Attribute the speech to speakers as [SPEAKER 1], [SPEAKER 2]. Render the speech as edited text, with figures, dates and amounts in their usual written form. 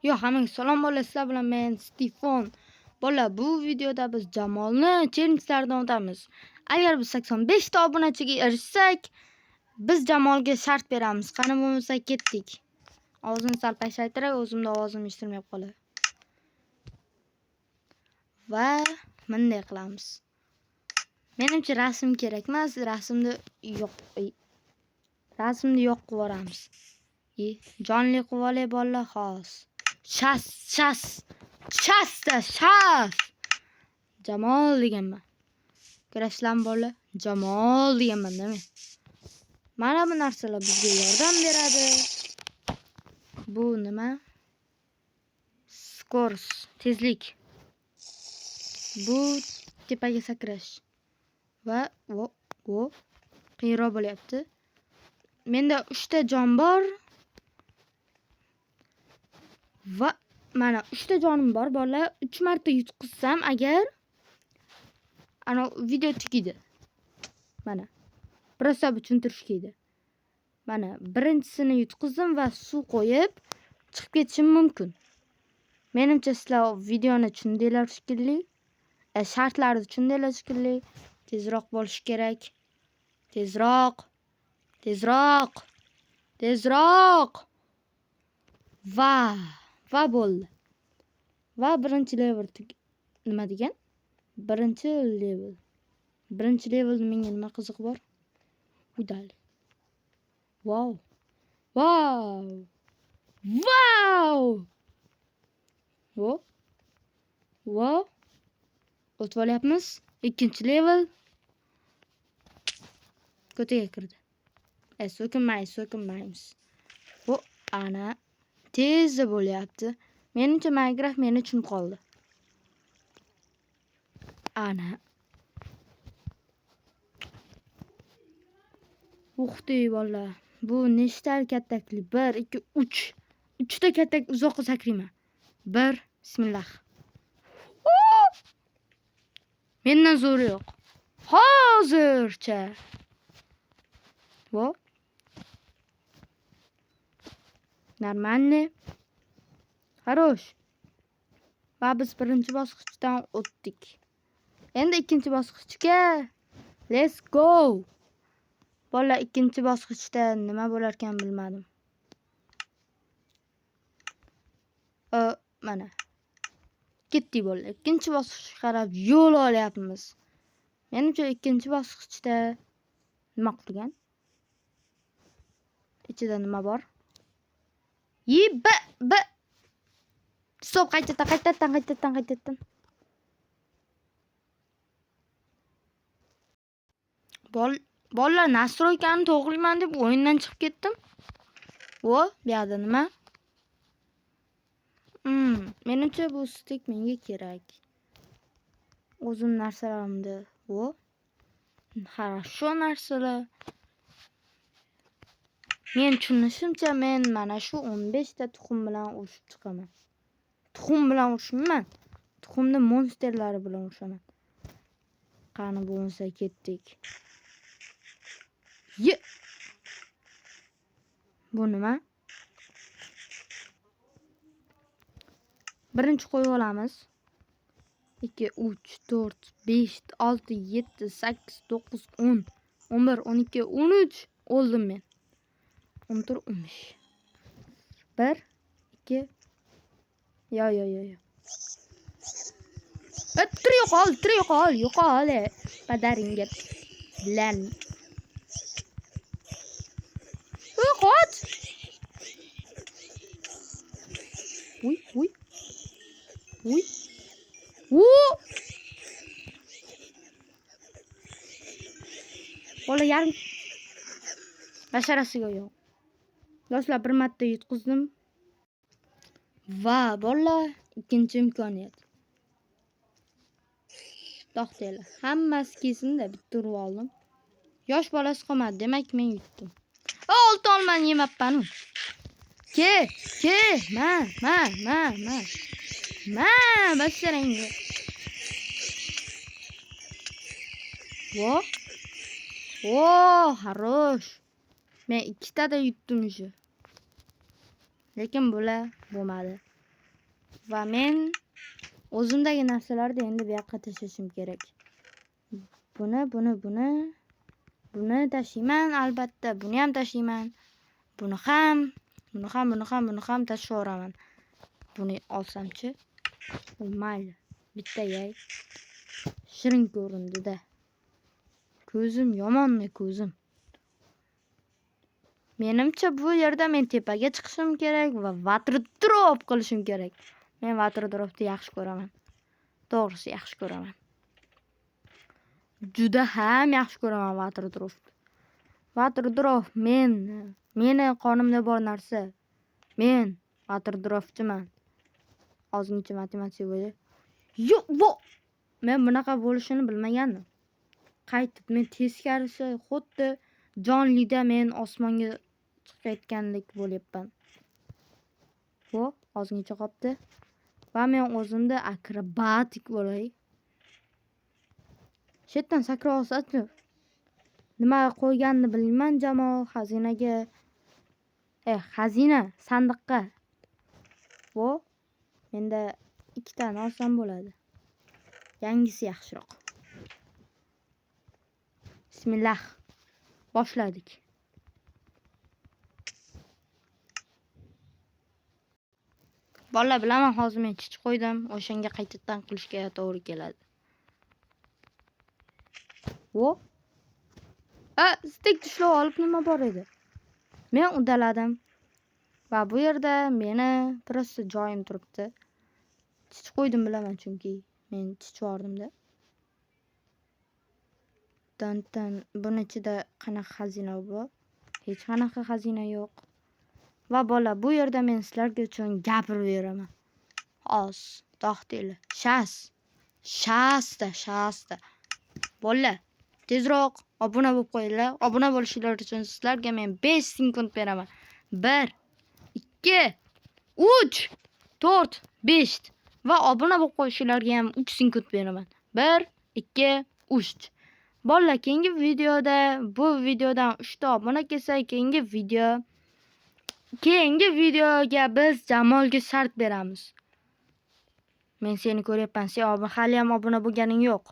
[SPEAKER 1] Yo, hammaga salom bolalar, sizlar bilan men Stefan. Bolalar, bu videoda biz Jamolni challenge'lardan o'tamiz. Agar biz 85 ta obunachiga erishsak, biz Jamolga shart beramiz. Qani bo'lmasa ketdik. Ovozini sal pasaytiray, o'zimda ovozim eshitilmay qoladi. Va bunday qilamiz. Menimcha rasm kerak emas, rasmni yo'q qilib yuboramiz. Jonli qilib olay bolalar, xos. Shas. Jamol deganman. Ko'rasizlarmi bolalar? Jamol deganman-da men. Mana bu narsalar bizga yordam beradi. Bu nima? Skors, tezlik. Bu tepaga sakrash. Va qiyinroq bo'lyapti. Menda 3 ta jon bor. Va mana 3 ta jonim bor bolalar. 3 marta yutqizsam agar ana video tugaydi. Mana prosta tushuntirish kerak. Mana birinchisini yutqizdim va suv qo'yib chiqib ketishim mumkin. Menimcha sizlar videoni tushundinglar shekilli. Shartlarni tushundinglar shekilli. Tezroq bo'lish kerak. Tezroq. Va bo'ldi. Va birinchi level nima degan? Birinchi level menga nima qiziq bor? Udali. Wow. O'tib olyapmiz. Ikkinchi level. Ko'taga kirdi. So'kinmaymiz. Bu ana tez bo'lyapti. Menimcha Minecraft meni tushunib qoldi. Ana. O'xtey bolalar. Bu nechta kattakli? 1 2 3. 3 ta kattak uzoqqa sakrayman. 1 bismillah. Mendan zo'ri yo'q. Hozircha. Vo. Нормально. Хорош. Va biz birinchi bosqichdan o'tdik. Endi ikkinchi bosqichga let's go. Bolalar, ikkinchi bosqichda nima bo'lar ekan bilmadim. Mana. Ketdik bolalar. Ikkinchi bosqichga qarab yo'l olyapmiz. Menimcha ikkinchi bosqichda nima qilgan? Ichida nima bor? Stop, qaytadan. Bolalar, nastroykani to'g'rilayman deb o'yindan chiqib ketdim. Bu yoqda nima? Menimcha bu stek menga kerak. O'zim narsalarimni. Хорошо narsalar. Men tushunishimcha men mana shu 15 ta tuxum bilan urushib chiqaman. Tuxum bilan urushmayman. Tuxumni monsterlari bilan urushaman. Qani bo'lsa ketdik. Bu nima? Birinchi qo'yib olamiz. 2 3 4 5 6 7 8 9 10 11 12 13 o'ldim men. 14 15. 1 2 yo. Yo'qol. Padaringga bilan. Qoch. Uy. Bola yarim basharasiga yo'q. Do'stlar, bir marta yutqizdim. Va bolalar, ikkinchi imkoniyat. To'xtanglar. Hammasi kesin-da, bitta urib oldim. Yosh bolasi qolmadi, demak men yutdim. Olti olmani yemabman. Ke. Ma, basharangga. Хорош. Men 2 ta da yutdim shu. Lekin bular bo'lmadi. Va men o'zimdagi narsalarni endi bu yoqqa tashlashim kerak. Buni tashlayman albatta. Buni ham tashlayman. Buni ham tashlab yuboraman. Buni olsamchi? Mayli. Bitta yey. Shirin ko'rindi-da. Ko'zim yomonni ko'zim. Menimcha bu yerda men tepaga chiqishim kerak va water drop qilishim kerak. Men water dropni yaxshi ko'raman. To'g'risi yaxshi ko'raman. Juda ham yaxshi ko'raman water drop. Water drop meni qonimda bor narsa. Men water dropchiman. Ozgincha matematika bo'yicha. Men bunaqa bo'lishini bilmagandim. Qaytib men teskarisi xuddi jonlida men osmonga chiqayotgandek bo'lyapman. Ozgincha qopti. Va men o'zimda akrobatik bo'lay. Shetdan sakra olsa-chi. Nima qo'yganini bilmayman Jamol xazinaga. Xazina sandiqqa. Menda 2 tani olsam bo'ladi. Yangisi yaxshiroq. Bismillah. Boshladik. Bolalar bilaman, hozir men chich qo'ydim. O'shanga qaytadan qilishga to'g'ri keladi. Stek tishlab olib nima bor edi? Men uddaladim. Va bu yerda meni prosta joyim turibdi. Chich qo'ydim bilaman chunki men chich yordim-da. Buni ichida qanaqa xazina bor? Hech qanaqa xazina yo'q. Va bola, bu yerda men sizlarga uchun gapirib beraman. To'xtinglar. Shasta. Bola, tezroq obuna bo'lib qo'yinglar. Obuna bo'lishinglar uchun sizlarga men 5 sekund beraman. 1 2 3 4 5 va obuna bo'lib qo'yishinglarga ham 3 sekund beraman. 1 2 3. Bolalar, keyingi videoda bu videodan 3 ta obuna kelsa, keyingi videoga biz Jamolga shart beramiz. Men seni ko'ryapman. Sen hali ham obuna bo'lganing yo'q.